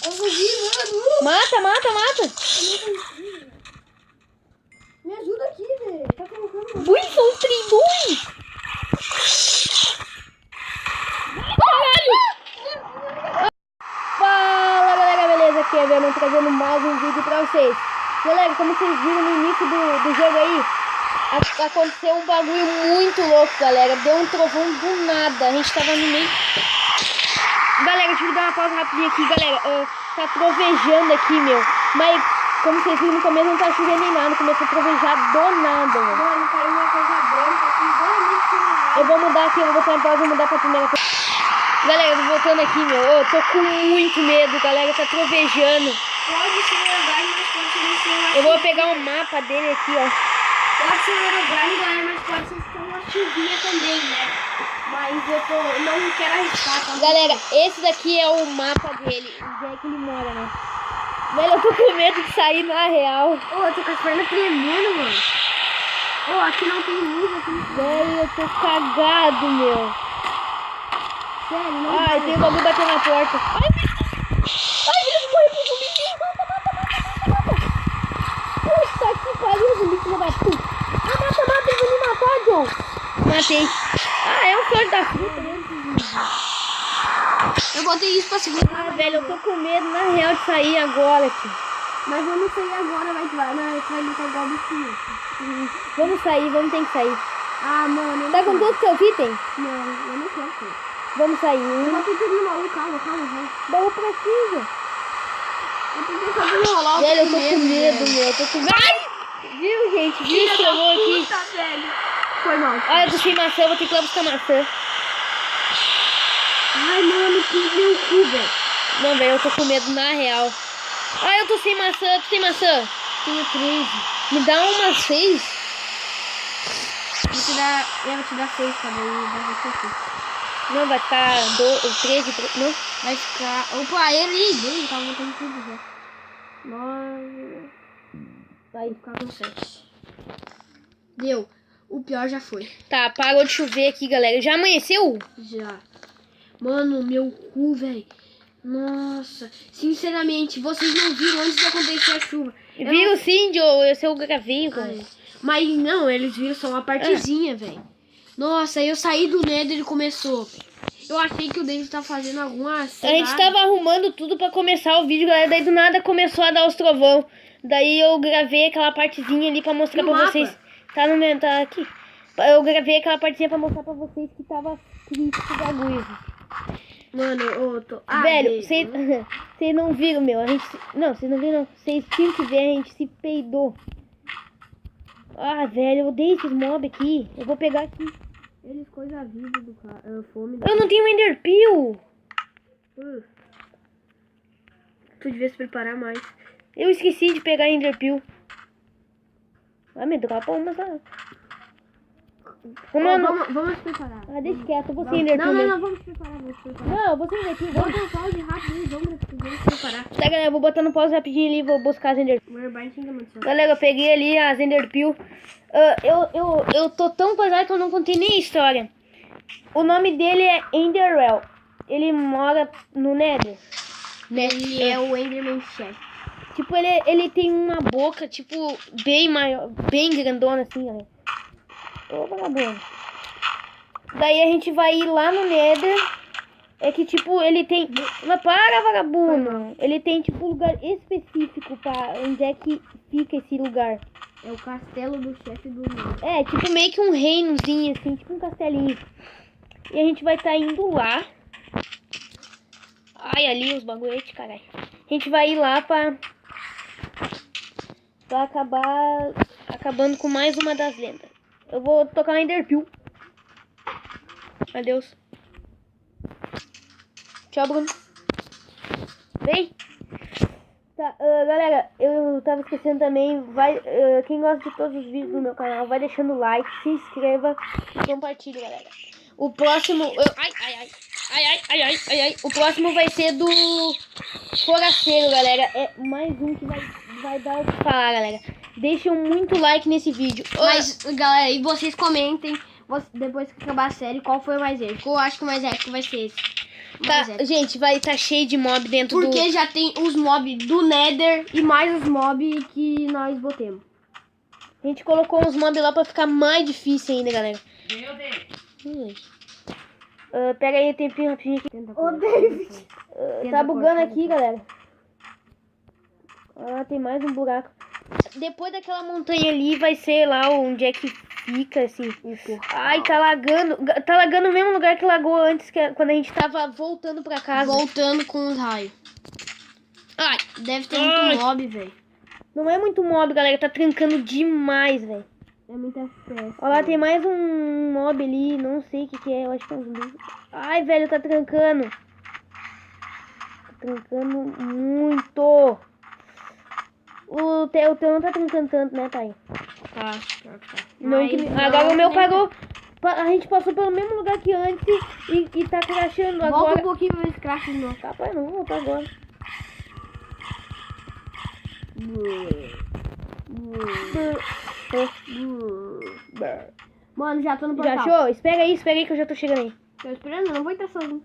Eu vou vir, mano. Mata. Me ajuda aqui, velho. Tá colocando. Ui, são 32. Caralho. Fala, galera, beleza? Aqui é Venom trazendo mais um vídeo pra vocês. Galera, como vocês viram no início do jogo aí, aconteceu um bagulho muito louco, galera. Deu um trovão do nada. A gente tava no meio... Galera, deixa eu dar uma pausa rapidinho aqui, galera. Tá trovejando aqui, meu. Mas, como vocês viram no começo, não tá chovendo nem nada. Começou a trovejar do nada, velho. Mano, caiu uma coisa branca assim, Eu vou mudar aqui, eu vou botar uma pausa e mudar pra primeira coisa. Galera, eu tô voltando aqui, meu. Eu tô com muito medo, galera. Tá trovejando. Pode ser Herobrine, mas pode ser Eu vou pegar um mapa dele aqui, ó. Pode ser Herobrine, galera, mas pode ser uma chuvinha também, né? Mas eu não quero arriscar, tá? Galera, esse daqui é o mapa dele. Onde é que ele mora, né? Velho, eu tô com medo de sair na real. Ô, eu tô com as pernas tremendo, mano. Ô, aqui não tem luz, aqui não tem... Velho, eu tô cagado, meu. Sério, não Ai, vai. tem um bagulho batendo na porta. Ai, ele morreu pro zumbi. Mata. Puta que pariu, zumbi, filho da puta. Mata, ele vai me matar, John. Matei. Ah, é um filho da puta, né? Eu botei isso pra segurar. Ah, velho, eu tô com medo, na real, de sair agora, tio. Mas vamos sair agora, vai me pegar o bichinho. Vamos sair, ter que sair. Ah, mano, eu Tá não com quero. todos os seus itens? Não, eu não quero sair. Vamos sair. Eu vou pedir no baú, calma, vai. Baú precisa. Eu tentei só enrolar o Velho, eu tô com medo, velho. meu. Eu tô com medo. Ai! Viu, gente? Viu? Estragou aqui. Puta, velho. Foi mal. Ah, eu tô sem maçã, eu vou ter que ir lá buscar maçã. Ai, mano, que meu cu, velho. Não, velho, eu tô com medo na real. Ah, eu tô sem maçã. Tu tem maçã? Tenho 13. Me dá umas 6. Eu vou te dar 6, cara. Vai ser 6. Não, vai ficar 13. Não? Vai ficar... Opa, ele tava botando tudo já. 9... Vai ficar com 7. Deu. O pior já foi. Tá, parou de chover aqui, galera. Já amanheceu? Já. Mano, meu cu, velho. Nossa. Sinceramente, vocês não viram antes de acontecer a chuva. Viu sim, Joe? Eu gravei, Ah, cara. é. Mas não, eles viram só uma partezinha, velho. Nossa, eu saí do Nether e começou. Eu achei que o David tá fazendo alguma... A gente tava arrumando tudo pra começar o vídeo, galera. Daí do nada começou a dar os trovão. Daí eu gravei aquela partezinha ali pra mostrar No pra mapa? vocês. Tá aqui. Eu gravei aquela partezinha pra mostrar pra vocês que tava crítico o bagulho. Mano, eu tô... Velho, vocês não viram, meu. A gente... Não, vocês não viram, não. Vocês tinham que ver, a gente se peidou. Ah, velho, eu odeio esses mobs aqui. Eu vou pegar aqui. Eles coisa a vida do cara. Fome. Eu não tenho Ender Peel. Tu devia se preparar mais. Eu esqueci de pegar Ender Peel. Vai me dropa umas lá. Vamos se preparar. Ah, deixa quieto, eu vou sem Ender Peel. Não, vamos se preparar, Não, eu vou sem Ender Peel. Vamos no pause rapidinho, vamos se preparar. Tá, galera, eu vou botar no pause rapidinho ali e vou buscar as Ender Peel. O Herobrine tem que manter. Galera, eu peguei ali as Ender Peel. Eu tô tão pesado que eu não contei nem a história. O nome dele é Enderwell. Ele mora no Nether. Ele é o Enderman Chef. Tipo, ele tem uma boca, tipo, bem maior, bem grandona assim, galera. Ô, vagabundo. Daí a gente vai ir lá no Nether. É que, tipo, ele tem... Mas para, vagabundo! Ele tem, tipo, um lugar específico pra onde é que fica esse lugar. É o castelo do chefe do mundo. É, tipo, meio que um reinozinho, assim, tipo um castelinho. E a gente vai estar indo lá. Ai, ali os bagulhetes, caralho. A gente vai ir lá pra acabar acabando com mais uma das lendas. Eu vou tocar uma Ender Peel. Adeus. Tchau, Bruno. Vem. Tá, galera, eu tava esquecendo também. Quem gosta de todos os vídeos do meu canal, vai deixando o like, se inscreva e compartilhe, galera. O próximo... Ai. O próximo vai ser do Forasteiro, galera. É mais um que vai dar o que falar, galera. Deixem muito like nesse vídeo. Mas, galera, e vocês comentem depois que acabar a série qual foi o mais épico. Eu acho que o mais épico vai ser esse. mais épico. Gente, vai estar cheio de mob dentro Porque já tem os mobs do Nether e mais os mobs que nós botemos. A gente colocou uns mobs lá pra ficar mais difícil ainda, galera. Meu Deus. Pega aí o tempinho rapidinho aqui. Ô, David. Tá bugando aqui, galera. Ah, tem mais um buraco. Depois daquela montanha ali vai ser lá onde é que fica, assim. Ai, tá lagando. Tá lagando no mesmo lugar que lagou antes, quando a gente tava voltando pra casa. Voltando com os raios. Ai, Deve ter muito mob, velho. não é muito mob, galera. Tá trancando demais, velho. É muito FPS. Ó lá, tem mais um mob ali. Não sei o que é. Eu acho que é um zumbi. Ai, velho, tá trancando. Tá trancando muito. O teu não tá trancando tanto, né, Thay? Tá, pior que tá. Não, agora o meu parou. A gente passou pelo mesmo lugar que antes e tá crashando Volta agora. um pouquinho pra ver se crash de novo. Capaz não, vou voltar agora. Mano, já tô no Já portal. achou? Espera aí que eu já tô chegando aí. Tô esperando, eu não vou entrar sozinho.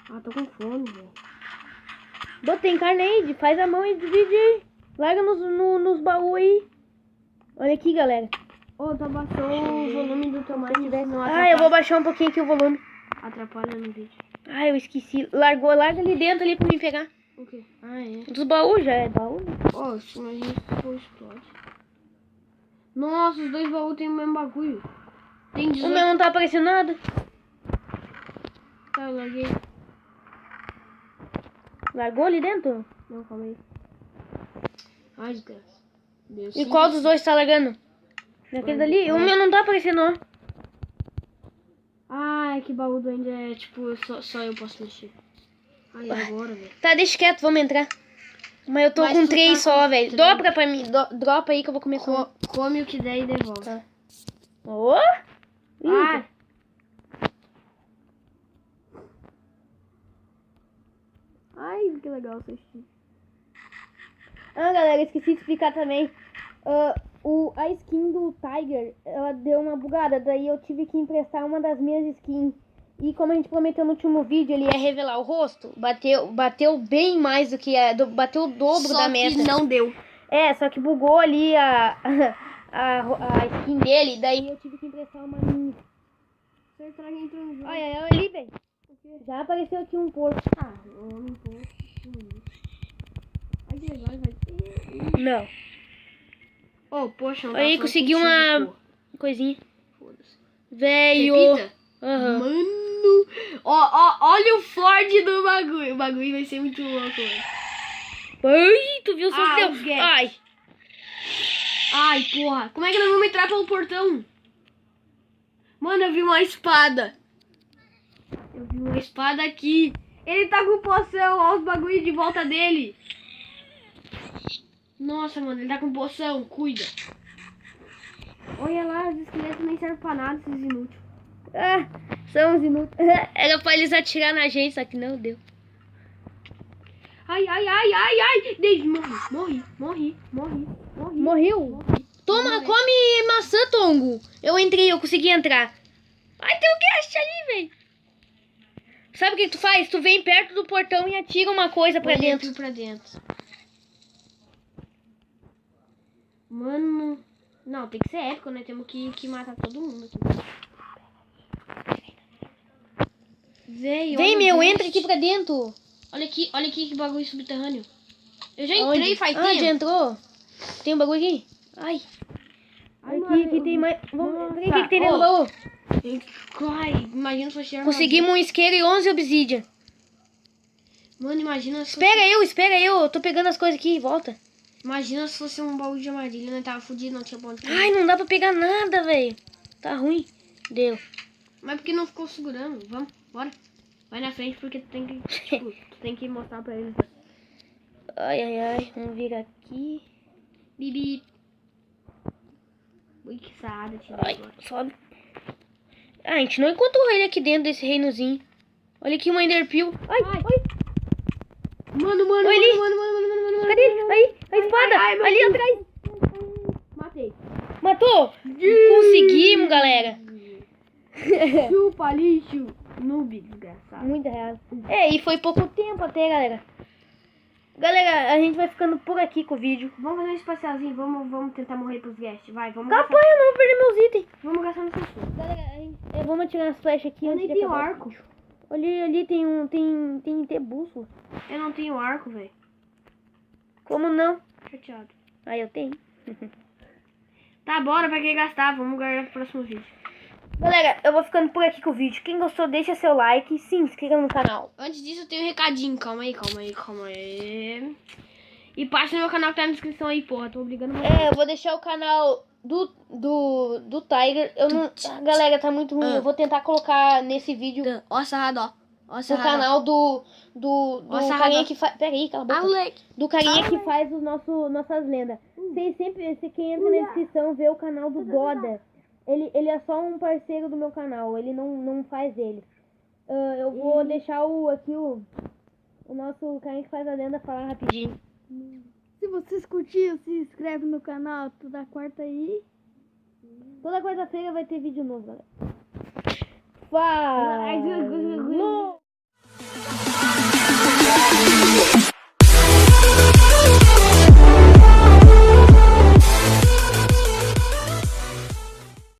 Ah, tô com fome, velho. Tem carne aí, faz a mão e divide aí. Larga nos baús aí. Olha aqui, galera. Ô, tu abaixou o volume do tomate. Não Ah, eu vou baixar um pouquinho aqui o volume. atrapalha no vídeo. Ah, eu esqueci. Larga ali dentro ali pra mim pegar. O quê? Ah, é. Dos baús, já é baú. Ó, se imagina se for explode. Nossa, os dois baús tem o mesmo bagulho. Tem O 18. meu não tá aparecendo nada. Tá, eu larguei. Largou ali dentro? Não, calma aí. Ai, desgraça. Deu E cinco. qual dos dois tá largando? Naquele dali? O meu não tá aparecendo, ó. Ai, que baú do Ender é tipo, só eu posso mexer. Ai, agora, velho. Tá, deixa quieto, vamos entrar. Mas eu tô Mas com tu 3 tá só, com velho. três. Dropa pra mim. Dropa aí que eu vou comer com... Come o que der e devolve. Tá. Ô! Ai. Ai, que legal esse estilo. Ah, galera, esqueci de explicar também. A skin do Tiger, ela deu uma bugada. Daí eu tive que emprestar uma das minhas skins. E como a gente prometeu no último vídeo, ele ia revelar o rosto. Bateu bem mais do que... bateu o dobro da meta. Só que não deu. É, só que bugou ali a skin dele. Daí eu tive que emprestar uma minha. Será que entrou no jogo? Olha ali, velho. Já apareceu aqui um porco. Ah, eu não tô. Ai, que legal, vai. Não. Oh, poxa, não Aí, tá consegui falando uma contigo, coisinha. pô. Foda-se. Velho. Repita. Aham. Mano. Olha o Ford do bagulho. O bagulho vai ser muito louco, velho. Ai, tu viu o som Ah, que o deu? Get. Ai. Ai, porra. Como é que nós vamos entrar pelo portão? Mano, eu vi uma espada. Eu vi uma espada aqui. Ele tá com poção. Olha os bagulhos de volta dele. Nossa, mano, ele tá com poção. Cuida. Olha lá, os esqueletos nem servem pra nada, esses inúteis. Ah, são os inúteis. Era pra eles atirar na gente, só que não deu. Ai. David, morri. Morreu? Toma, Morri. come maçã, Tongo. Eu consegui entrar. Ai, tem um guest ali, velho. Sabe o que tu faz? Tu vem perto do portão e atira uma coisa pra dentro. Pra dentro. Mano. Não, tem que ser épico, né? Temos que matar todo mundo aqui. Vem, meu, entra aqui pra dentro. Olha aqui que bagulho subterrâneo. Eu já Onde? entrei faz Ah, tempo. já entrou? Tem um bagulho aqui? Ai. Ai, Aqui tem mais. Nossa. Vem aqui que tem dentro do baú. Ai, imagina se fosse Conseguimos um isqueiro e 11 obsidian. Mano, imagina se Espera eu. Eu tô pegando as coisas aqui, volta. Imagina se fosse um baú de armadilha, né? Tava fudido, não tinha ponto. Ai, não dá pra pegar nada, velho. Tá ruim. Deu. Mas porque não ficou segurando? Vamos, bora. Vai na frente porque tu tem que, tipo, tu tem que mostrar pra eles. Ai. Vamos vir aqui. Bibi. Ui, que saada, tio. Ai, sobe. Ah, a gente não encontrou ele aqui dentro desse reinozinho. Olha aqui uma enderpeel. Ai. Mano. Oi, ali. Cadê ele? Aí, a espada. ai, meu ali Deus. atrás. Matei. Matou. Conseguimos, galera. Chupa, lixo. Noob, desgraçado. Muito real. É, e foi pouco tempo até, galera. Galera, a gente vai ficando por aqui com o vídeo. Vamos fazer um espacialzinho, vamos tentar morrer pros guests. Vai, vamos Capaz, eu não vou perder meus itens. Vamos gastar no seu. Galera, vamos atirar as flechas aqui. Eu antes nem de tenho acabar. arco. Ali tem bússola. Eu não tenho arco, velho. Como não? Chateado. Ah, eu tenho. Tá, bora, pra que gastar? Vamos guardar pro próximo vídeo. Galera, eu vou ficando por aqui com o vídeo. Quem gostou, deixa seu like e se inscreva no canal. Antes disso, eu tenho um recadinho. Calma aí. E passe no meu canal que tá na descrição aí, porra. Tô obrigando você. É, eu vou deixar o canal do Tiger. Eu não... Galera, tá muito ruim. Eu vou tentar colocar nesse vídeo Ó, sarrado, ó. Ó, no sarrado. canal do Nossa, carinha Radar. que faz... Pera aí, cala a boca. Moleque. Do carinha que faz os nossas lendas. Vocês sempre, quem entra na descrição, vê o canal do Doda. Ele é só um parceiro do meu canal. Ele não faz ele. Eu vou deixar o nosso carinha que faz a lenda falar rapidinho. Se vocês curtiram, se inscreve no canal toda quarta aí. Toda quarta-feira vai ter vídeo novo, galera. Falou!